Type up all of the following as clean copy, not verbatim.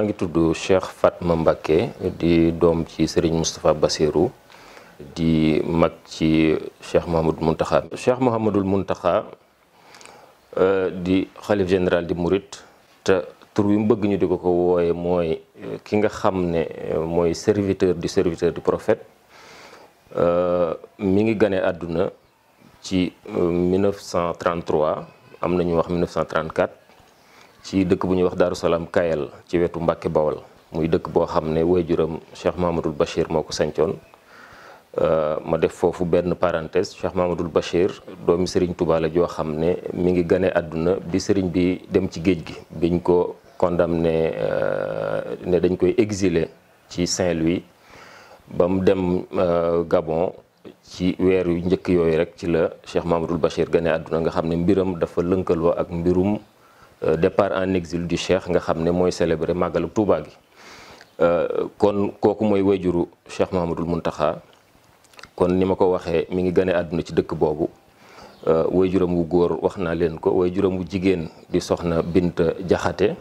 maa ngi tudd Cheikh Fatma Mbacké di doom ci Serigne Moustapha Bassirou di mag ci Cheikh Mouhamadul Mountakha. Cheikh Mouhamadul Mountakha di xalif général di Mouride te tur wi mu bëgg ñu di ko wooye mooy ki nga xam ne mooy serviteur du prophète mi ngi gane àdduna ci 1933 am na ñu wax 1934 ci dëkk bu ñuy wax Daaru Salaam Kayal ci wetu Mbàkke Bawol muy dëkk boo xam ne waajuram Cheikh Mahamadul Bachir moo ko sancoon ma def foofu benn parenthèse. Cheikh Mahamadul Bachir doomi Serigne Touba la joo xam ne mi ngi gane àdduna bi Serigne bi dem ci géej gi biñ ko condamné ne dañ koy exiler ci Saint-Louis ba mu dem Gabon ci weer yu njëkk yooyu rek ci la Cheikh Mahamadul Bachir gane àdduna nga xam ne mbiram dafa lënkaloo ak mbirum départ en exil du Cheikh nga xam ne mooy célébrer màggalu Touba gi kon kooku mooy wayjuru Cheikh Mahamadul Mountakha. kon ni ma ko waxee mi ngi gane àdduna ci dëkk boobu wayjuram wu góor wax naa leen ko wayjuram wu jigéen di soxna Binta Jaxate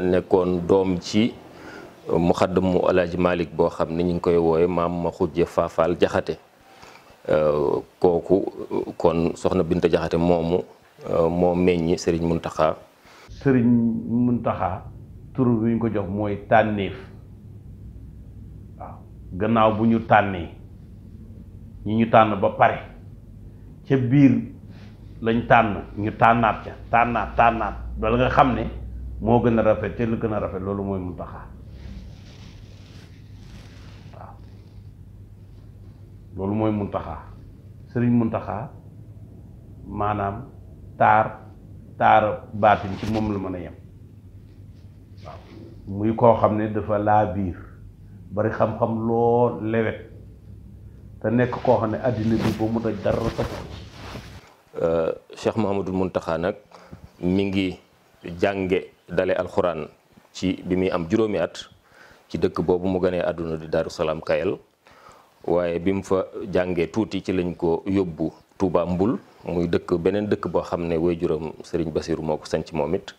nekkoon doom ci muxaddamu Alaaji Malik boo xam ne ñu ngi koy wooye maam ma xujje Faafaal Jaxate kooku kon soxna Binta Jaxate moomu moo meññi Serigne Mountakha. Serigne Mountakha tur bi ñu ko jox mooy tànneef waaw gannaaw bu ñu tànnee ñi ñu tànn ba pare ca biir lañ tànn ñu tànnaat ca tànnaat bala nga xam ne moo gën a rafet te lu gën a rafet loolu mooy Mountakha waaw loolu mooy Mountakha Serigne Mountakha maanaam taar baatin ci moom la mën a yem waaw muy koo xam ne dafa laa biir bari xam-xam lool lewet te nekk koo xam ne àddina bi ba mu daj dara sax. Cheikh Mouhamadul Mountakha nag mi ngi jànge dale alxuraan ci bi muy am juróomi at ci dëkk boobu mu gënee àdduna di Daaru Salaam Kayal waaye bi mu fa jàngee tuuti ci lañ ko yóbbu Touba Mbul muy beneen dëkk boo xam ne waajuram Serigne Bassirou moo ko sanc moom it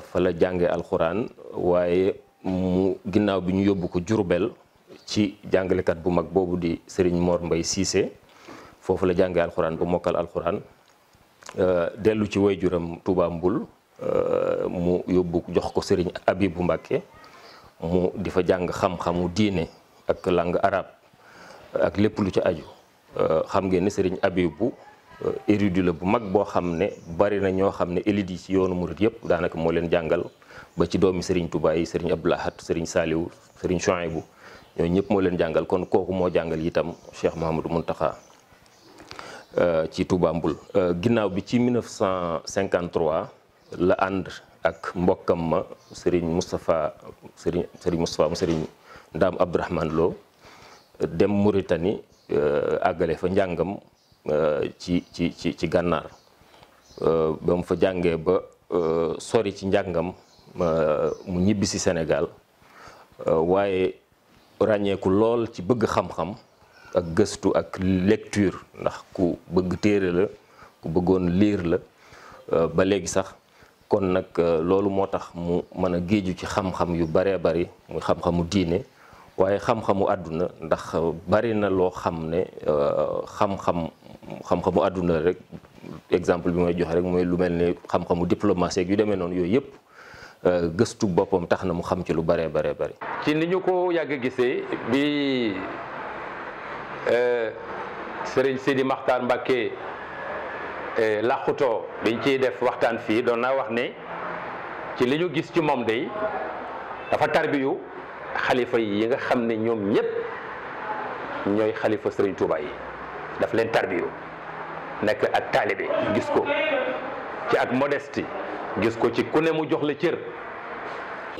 fa la jàngee alxuraan waaye mu ginnaaw bi ñu yóbbu ko Jurbel ci jàngalekat bu mag boobu di Serigne Mor Mbay Cissé foofu la jàngee alxuraan ba mokkal alxuraan dellu ci waajuram Touba Mbul mu yóbbu jox ko Serigne Abibu Mbàkke mu di fa jàng xam-xamu diine ak langue arabe ak lépp lu ci aju xam ngeen ne Serigne Abibu érudit la bu mag boo xam ne bari na ñoo xam ne élite yi ci yoonu murit yëpp daanaka moo leen jàngal ba ci doomi Serigne Touba yi Serigne Abdou Lahad Serigne Saliou Serigne Chouaïbou ñooñu ñëpp moo leen jàngal kon kooku moo jàngal itam Cheikh Mouhamadou Mountakha ci Touba Mbul ginnaaw bi ci 1953 la ànd ak mbokkam ma Serigne Moustapha mu Serigne Ndaam Abdourahmane Lo dem Mauritanie àggale fa njàngam ci gànnaar ba mu fa jàngee ba sori ci njàngam mu ñibbi si Sénégal waaye ràññeeku lool ci bëgg xam-xam ak gëstu ak lecture ndax ku bëgg téere la ku bëggoon lire la ba léegi sax kon nag loolu moo tax mu mën a géeju ci xam-xam yu baree bari muy xam-xamu diine waaye xam-xamu àdduna ndax bari na loo xam ne xam-xamu àdduna rek exemple bi may joxe rek mooy lu mel ne xam-xamu diplomatie yu demee noonu yooyu yëpp gëstu boppam tax na mu xam ci lu baree baree bari. ci ni ñu ko yàgg gisee bi Serigne Sidi Makhtar Mbacké làqutoo biñ ciy def waxtaan fii doon naa wax ne ci li ñu gis ci moom day dafa tarbiyu xalifa yi nga xam ne ñoom ñëpp ñooy xalifa Serigne Touba yi daf leen tarbiyu nekk ak taalibe gis ko ci ak modestie gis ko ci ku ne mu jox la cër.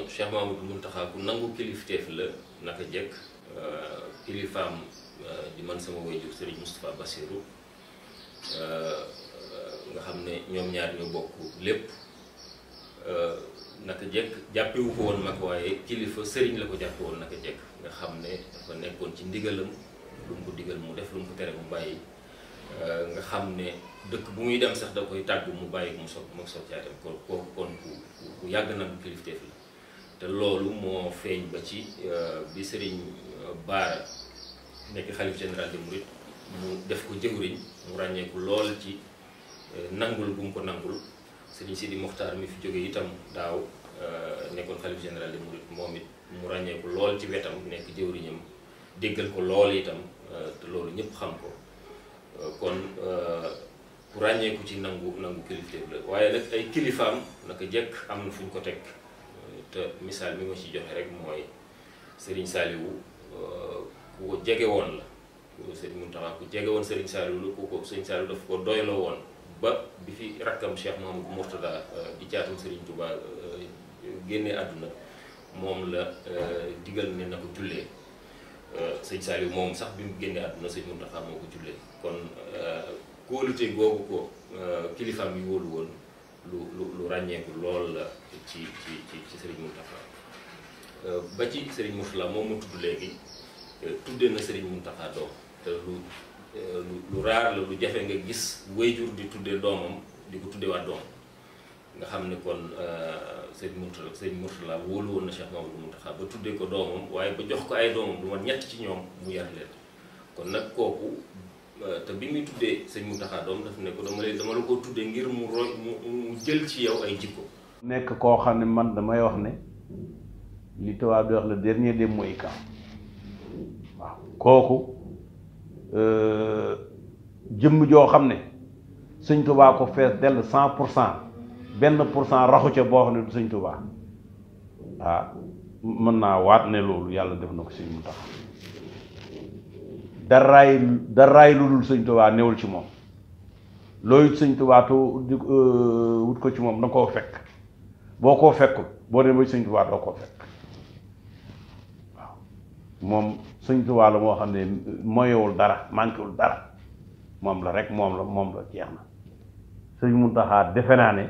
Cheikh Mamadou Mountakha ku nangu kilifteef la naka jekk kilifaam di man sama waajur Serigne Moustapha Bassirou nga xam ne ñoom ñaar ñoo bokk lépp naka jekk jàppewu ko woon mag waaye kilifa Serigne la ko jàppe woon naka jekk nga xam ne dafa nekkoon ci ndigalam lu mu ko digal mu def lu mu ko tere mu bàyyi nga xam ne dëkk bu muy dem sax da koy tàggu mu bàyyi mu soog caa dem kon ku yàgg na bu kilifteef la te loolu moo feeñ ba ci bi Serigne Bara nekk xalif général des Mourides mu def ko jëwriñ mu ràññeeku lool ci nangul bu mu ko nangul. Serigne Sidi Mokhtar mi fi jóge itam daaw nekkoon xalif général des Mourides moom it mu ràññeeku lool ci wetam nekk jëwriñam déggal ko lool itam te loolu ñëpp xam ko kon ku ràññeeku ci nangu kilifteef la waaye nag ay kilifaam naka jekk am na fu ñu ko teg te misaal mi ma ci joxe rek mooy Serigne Saliou ku ko jege woon la Serigne Mountakha ku jege woon Serigne Saliou la ku ko Serigne Saliou daf ko doyloo woon ba bi fi rakkam Cheikh Mahamadou Mourtada di caatum Serigne Touba génnee àdduna moom la digal ne na ko jullee sëñ Saliou moom sax bi mu génnee àdduna sëñ Mountakha moo ko jullee kon kóolute googu ko kilifaam yi wóolu woon lu ràññeeku lool la ci Serigne Mountakha ba ci Serigne Mourtada moom mu tudd léegi tuddee na Serigne Mountakha doom te lu raar la lu jafe nga gis wayjur di tuddee doomam di ko tuddee waat doom nga xam ne kon Serigne Mourtada wóolu woon na Cheikh Mamadou Mountakha ba tuddee ko doomam waaye ba jox ko ay doomam du ma ñett ci ñoom mu yar leen kon nag kooku te bi muy tuddee Serigne Mountakha doom daf ne ko dama la ko tuddee ngir mu roy mu jël ci yow ay jikko. nekk koo xam ne man damay wax ne li tubaab di wax le dernier des Mohicans waaw kooku jëmm joo xam ne sëñ Tuubaa ko fees dell 100% benn % raxu ca boo xam ne du sëñ Tuubaa mën naa waat ne loolu yàlla def na ko sëñ Mountakha daraay lu dul sëñ Tuubaa newul ci moom looyu sëñ Tuubaa wut ko ci moom da nga koo fekk boo koo fekkul boo demee ba sëñ Tuubaa doo koo fekk waaw moom sëñ Tuubaa la moo xam ne moyewul dara manquéwul dara moom la rek moom la jeex na sëñ Mountakha defe naa ne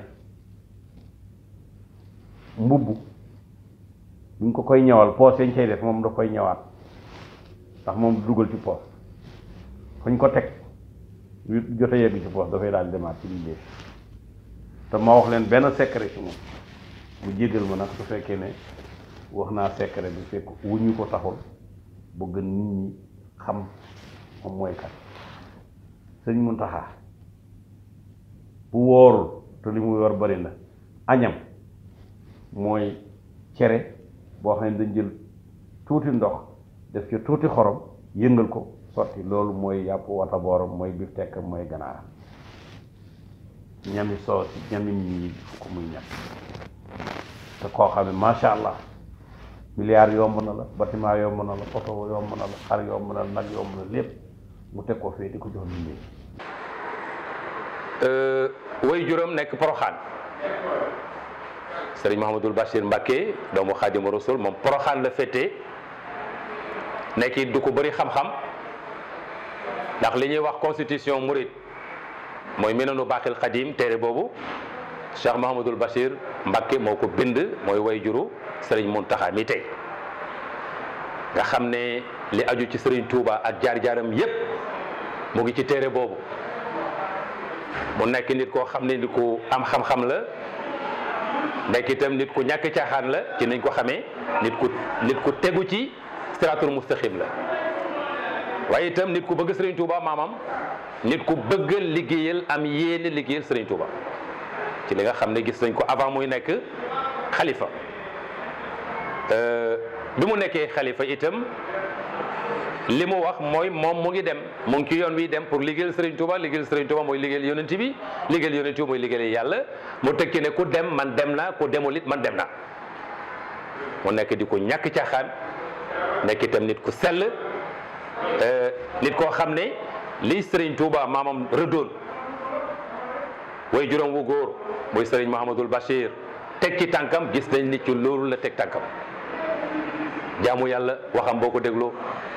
mbubb buñ ko koy ñawal poos yañ cay def moom da koy ñawaat ndax moom du dugal ci poos fañ ko teg jote yegg ci poos dafay daal demaat ci liggéey te ma wax leen benn secret ci moom mu jéggal ma nag su fekkee ne wax naa secret bi fekk wuñu ko taxul bëgg nit ñi xam moom mooy kat sëñ Mountakha bu woorul te li muy war bari na añam mooy cere boo xam ne dañ jël tuuti ndox def ci tuuti xorom yëngal ko sotti loolu mooy yàpp wata booram mooy bifteek mooy ganaar ñami soos ñami ñi fu ko muy ñam te koo xam ne macha allah milliard yomb na la bâtiment yomb na la oto yomb na la xar yomb na la nag yomb na lépp mu teg ko fee di ko jox nit ñi. way juróom nekk Poroxaan Serigne Mouhamadoul Bachir Mbacké doomu Xaadimu Rasuul moom Poroxaan la féete nekk it du ko bëri xam-xam ndax li ñuy wax constitution mouride mooy Minanu Baaxil Xadim téere boobu Cheikh Mouhamadoul Bachir Mbacké moo ko bind mooy way juru Serigne Mountakha mi tey nga xam ne li aju ci Serigne Touba ak jaar-jaaram yépp mu ngi ci téere boobu mu nekk nit koo xam ne nit ku am xam-xam la nekk itam nit ku ñàkk caaxaan la ci nañ ko xamee nit ku tegu ci siraatul mustaqim la waaye itam nit ku bëgg Serigne Touba maamam nit ku bëgg liggéeyal am yéene liggéeyal Serigne Touba ci li nga xam ne gis nañ ko avant muy nekk xalifa bi mu nekkee xalifa itam li mu wax mooy moom mu ngi dem mu ngi ci yoon wi dem pour liggéeyal Serigne Touba mooy liggéeyal yonent bi liggéeyal yonent bi mooy liggéeyal yàlla mu tekki ne ku dem man dem naa ku demul it man dem naa mu nekk di ko ñàkk caaxaan nekk itam nit ku sell nit koo xam ne liy Serigne Touba maamam rëddoon way juróom wu góor mooy Serigne Mouhamadoul Bachir teg ci tànkam gis nañ nit ci loolu la teg tànkam jaamu yàlla waxam boo ko dégloo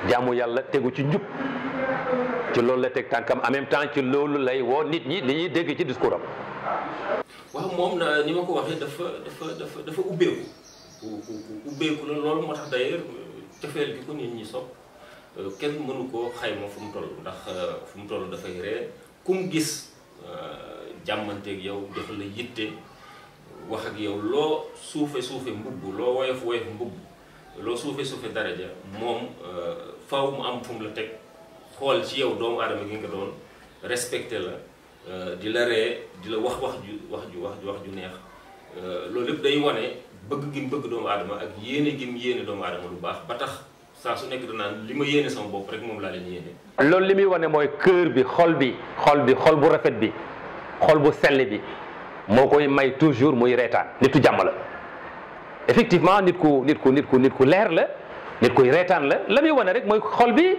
jaamu yàlla tegu ci njub ci loolu la teg tànkam en même temps ci loolu lay woo nit ñi li ñuy dégg ci discours am. waaw moom na ni ma ko waxee dafa ubbeeku la loolu moo tax d'ailleurs cofeel gi ko nit ñi sopp kenn mënu koo xayma fu mu toll ndax fu mu toll dafay ree ku mu gis jàmmanteeg yow jox la yitte wax ak yow loo suufe mbubb loo woyof mbubb loo suufe daraja moom faw mu am fu mu la teg xool ci yow doomu aadama gi nga doon respecté la di la ree di la wax ju neex loolu lépp day wane bëgg gi mu bëgg doomu aadama ak yéene gi mu yéene doomu aadama lu baax ba tax saa su nekk danaan li ma yéene sama bopp rek moom laa leen yéene. loolu li muy wane mooy cœur bi xol bu rafet bi xol bu sell bi moo koy may toujours muy reetaan nitu jàmm la effectivement nit ku leer la nit kuy reetaan la muy wane rek mooy xol bi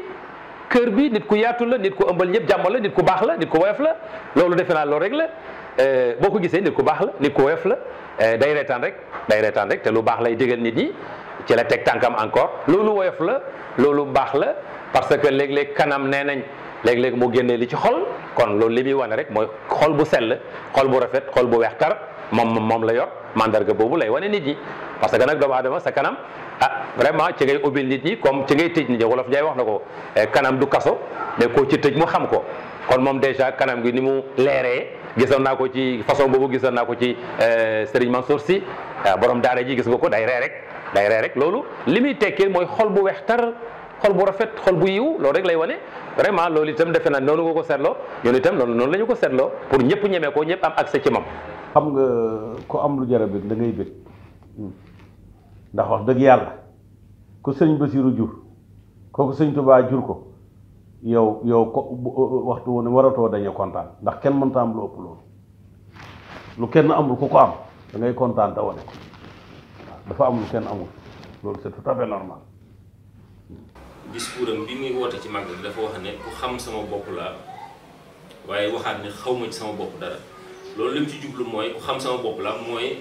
cœur bi nit ku yaatu la nit ku ëmbal ñëpp jàmm la nit ku baax la nit ku woyof la loolu defe naa loolu rek la boo ko gisee nit ku baax la nit ku woyof la day reetaan rek te lu baax lay digal nit ñi ci la teg tànkam encore loolu woyof la loolu baax la parce que léeg-léeg kanam nee nañ léeg-léeg mu génnee li ci xol kon loolu li muy wane rek mooy xol bu sell xol bu rafet xol bu weex tar moom la yor mandarga boobu lay wane nit ñi parce que nag doomu aadama sa kanam vraiment ci ngay ubbil nit ñi comme ci ngay tëj nit ñi wolof Njaay wax na ko kanam du kaso mais koo ci tëj mu xam ko kon moom déjà kanam gi ni mu leeree gisoon naa ko ci façon boobu gisoon naa ko ci Serigne Mansour Sy borom daara ji gis nga ko day ree rek loolu li muy tekkee mooy xol bu weex tar xol bu rafet xol bu yiw loolu rek lay wane vraiment loolu itam defe naa noonu nga ko seetloo ñun itam noonu la ñu ko seetloo pour ñëpp ñemee ko ñëpp am accès ci moom. xam nga ku am lu jar a bëgg da ngay bëgg ndax wax dëgg yàlla ku sëñ Basiru jur kooku sëñ Tuubaa jur ko yow ko waxtu wu ne waratoo dañu kontaan ndax kenn mënta am lu ëpp loolu lu kenn amul ku ko am da ngay kontaan te wane ko dafa am lu kenn amul loolu c'est tout à fait normal. discours am bi muy woote ci màggal bi dafa wax ne ku xam sama bopp laa waaye waxaat ne xaw ma ci sama bopp dara loolu li mu ci jublu mooy ku xam sama bopp laa mooy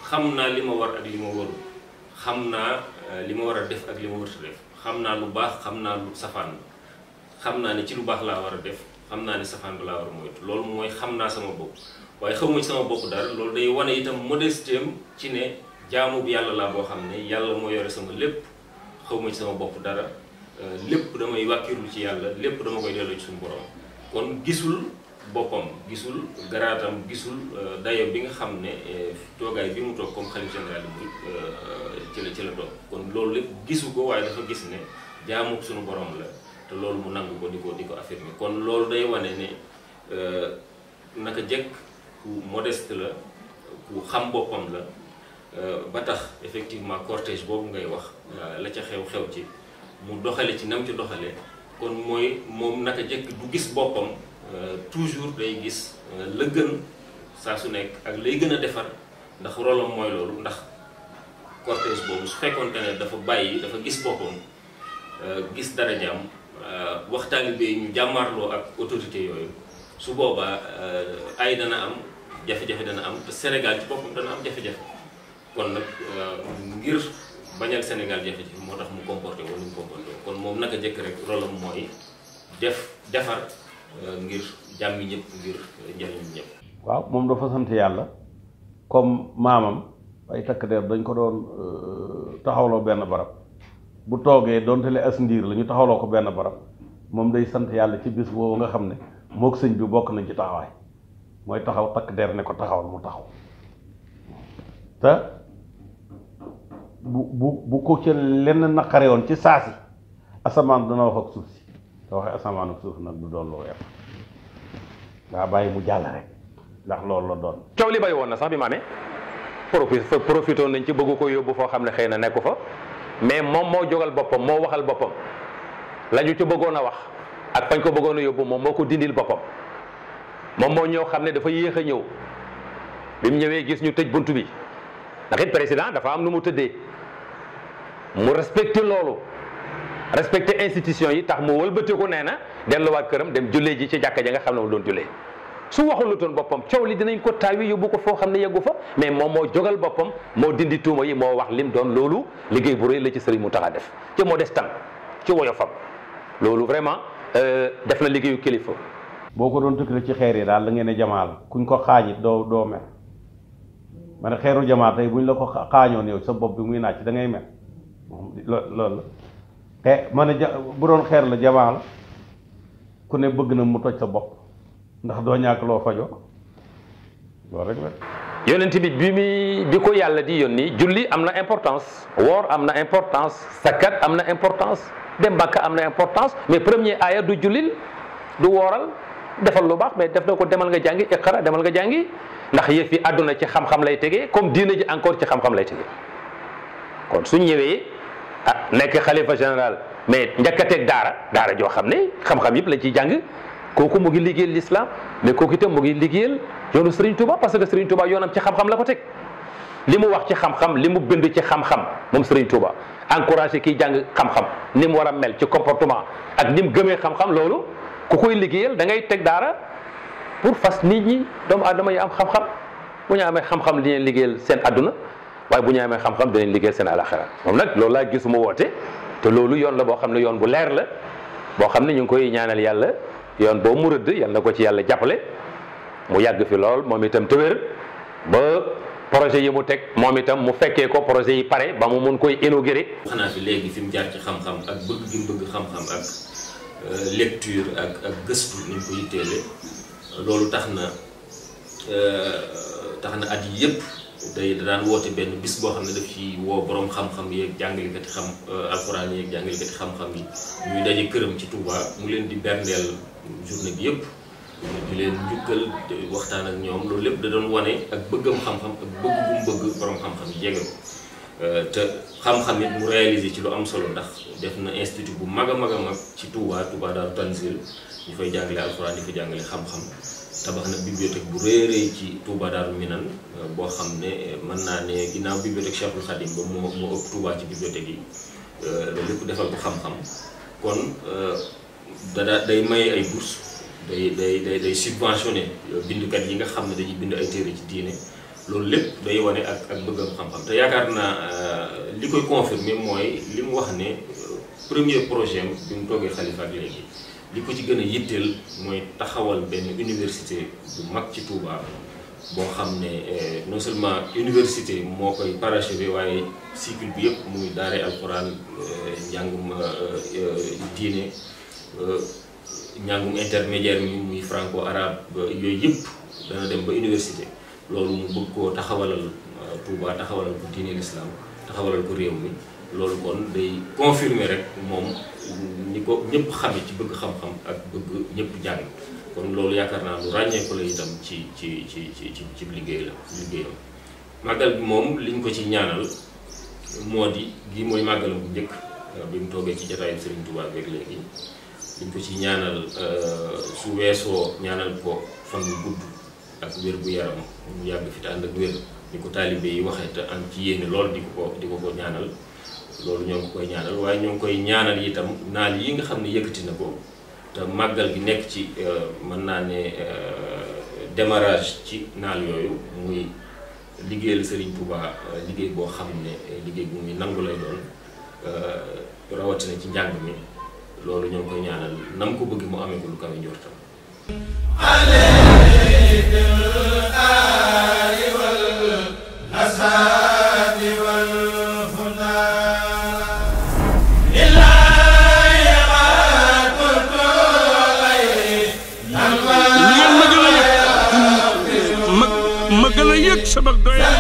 xam naa li ma war ak li ma warul xam naa li ma war a def ak li ma warut a def xam naa lu baax xam naa lu safaan xam naa ne ci lu baax laa war a def xam naa ne safaan bi laa war a moytu loolu mooy xam naa sama bopp waaye xaw ma ci sama bopp dara loolu day wane itam modestem ci ne jaamu bi yàlla laa boo xam ne yàlla moo yore sama lépp xaw ma ci sama bopp dara lépp damay wàkkirlu ci yàlla lépp dama koy delloo ci suñu borom kon gisul boppam gisul garaatam gisul dayo bi nga xam ne toogaay bi mu toog comme xalif général bi ci la toog kon loolu lépp gisu ko waaye dafa gis ne jaamu suñu borom la te loolu mu nangu ko di ko affirmer kon loolu day wane ne naka jekk ku modeste la ku xam boppam la ba tax effectivement cortège boobu ngay wax la ca xew ci mu doxale ci nam ci doxale kon mooy moom naka jekk du gis boppam toujours day gis la gën saa su nekk ak lay gën a defar ndax rolam mooy loolu ndax cortège boobu su fekkoonte ne dafa gis boppam gis darajaam waxtaani bi ñu jàmmaarloo ak autorité yooyu su boobaa ay dana am jafe-jafe dana am te Sénégal ci boppam dana am jafe-jafe kon nag ngir bañal Sénégal jafe-jafe moo tax mu comporté wala mu comporté kon moom naka jëkk rek rolam mooy defar ngir jàmmi ñëpp ngir njëriñu ñëpp. waaw moom dafa sant yàlla comme maamam ay takk der dañ ko doon taxawloo benn barab bu toogee donte le as ndiir la ñu taxawloo ko benn barab moom day sant yàlla ci bis boobu nga xam ne mook sëñ bi bokk nañ ci taxawaay mooy taxaw takk der ne ko taxawal mu taxaw te bu ko ci lenn naqare woon ci saasi asamaan dana wax ak suuf si te waxee asamaan ak suuf nag du doon lu weex ngaa bàyyi mu jàll rek ndax loolu la doon. coow li bari woon na sax bi ma amee profité nañ ci bëggu ko yóbbu foo xam ne xëy na nekku fa mais moom moo jógal boppam moo waxal boppam la ñu ci bëggoon a wax ak fañ ko bëggoon a yóbbu moom moo ko dindil boppam moom moo ñëw xam ne dafa yéex a ñëw bi mu ñëwee gis ñu tëj bunt bi ndax it président dafa am nu mu tëddee mu respecté loolu respecté institution yi tax mu wëlbatiku nee na delluwaat këram dem jullee ji ci jàkka ja nga xam ne mu doon jullee su waxul lu toon boppam coow li dinañ ko taawi yóbbu ko foo xam ne yeggu fa mais moom moo jógal boppam moo dindi tuuma yi moo wax lim doon loolu liggéey bu rëy la ci Sëriñ Mountakha def ci modestam ci woyofam loolu vraiment def na liggéeyu kilifa. boo ko doon tukkile ci xeer yi daal da ngeen ne jamaa la kuñ ko xaañit doo mer ma ne xeeru jamaa tey buñ la ko xaañoon yow sa bopp bi muy naaj da ngay mer loolu la ma ne bu doon xeer la jamaa la ku ne bëgg na mu toj sa bopp ndax doo ñàkk loo fajoo loolu rek la. yonent bi ko yàlla di yónni julli am na importance, woor am na importance, zakat am na importance, dem Makka am na importance, mais premier aaya du jullil du wooral defal lu baax, mais def na ko demal nga jàngi iqra, demal nga jàngi, ndax yëf yi àdduna ci xam-xam lay tegee comme diina ji encore ci xam-xam lay tegee. kon suñ ñëwee nekk xalifa général mais njëkk a teg daara joo xam ne xam-xam yëpp lañ ciy jàng, kooku mu ngi liggéeyal l'islam, mais kooku itam mu ngi liggéeyal yoonu Serigne Touba, parce que Serigne Touba yoonam ci xam-xam la ko teg. li mu wax ci xam-xam, li mu bind ci xam-xam moom Serigne Touba encouragé kiy jàng xam-xam ni mu war a mel ci comportement ak ni mu gëmee xam-xam, loolu ku koy liggéeyal da ngay teg daara pour fas nit ñi doomu aadama yi am xam-xam. bu ñu amee xam-xam dinañ liggéeyal seen adduna, waaye bu ñu amee xam-xam dinañ liggéeyal seen alaxira. moom nag loolu laa gisuma woote, te loolu yoon la boo xam ne yoon bu leer la boo xam ne ñu ngi koy ñaanal yàlla yoon boo mu rëdd yal na ko ci yàlla jàppale mu yàgg fi lool moom itam te wér ba projet yi mu teg moom itam mu fekkee ko projet yi pare ba mu mun koy inauguré. xanaa fi léegi fi mu jaar ci xam-xam ak bëgg gi mu bëgg xam-xam ak lecture ak gëstu ni mu ko yitteele loolu tax na at yi yëpp day daan woote benn bis boo xam ne daf ci woo borom xam-xam yeeg jàngalikati alxuraan yeeg jàngalikati xam-xam yi ñuy daje këram ci Touba mu leen di berndeel journée bi yëpp di leen njukkal waxtaan ak ñoom loolu lépp da doon wane ak bëggam xam-xam ak bëgg bu mu bëgg borom xam-xam yi jege ko te xam-xam it mu réalisé ci lu am solo ndax def na institut bu mag a mag a mag ci Touba Daaru Tanzil ñu fay jàngale alxuraan di fa jàngale xam-xam. tabax na bibliothèque bu rëy ci Touba Daaru Minan boo xam ne mën naa ne ginnaaw bibliothèque Cheikhul Khadim ba moo ëpp Touba ci bibliothèque yi loolu lépp defal ko xam-xam kon day may ay bourse day subventionné bindkat yi nga xam ne dañuy bind ay téere ci diine loolu lépp day wane ak bëggam xam-xam te yaakaar naa li koy confirmer mooy li mu wax ne premier projet am bi mu toogee xalifa ak léegi li ko ci gën a yitteel mooy taxawal benn université bu mag ci Touba boo xam ne non seulement université moo koy parachevé waaye cycle bi yëpp muy daaree alxuraan njàngum diine njàngum intermédiaire mi muy franco arabe yooyu yëpp dana dem ba université loolu mu bëgg koo taxawalal Touba taxawalal ko diine l'islam taxawalal ko réew mi loolu kon day confirmer rek moom ni ko ñëpp xame ci bëgg xam-xam ak bëgg ñëpp jàng kon loolu yaakaar naa lu ràññeeku la itam ci liggéeyam màggal bi moom liñ ko ci ñaanal moo di gi mooy màggalam bu njëkk bi mu toogee ci jotaayu Serigne Touba beeg léegi liñ ko ci ñaanal su weesoo ñaanal ko fan bu gudd ak wér bu yaram mu yàgg fi te ànd ak wér ni ko taalibe yi waxee te am ci yéene lool di ko ñaanal loolu ñoo ngi koy ñaanal waaye ñoo ngi koy ñaanal itam naal yi nga xam ne yëkkati na ko te màggal gi nekk ci mën naa ne démarrage ci naal yooyu muy liggéeyal Serigne Touba liggéey boo xam ne liggéey bu muy nangu lay doon rawatina ci njàng mi loolu ñoo ngi koy ñaanal nam ko bëgg mu amee ko lu kawe njortam. ma gën a yëg sama doyal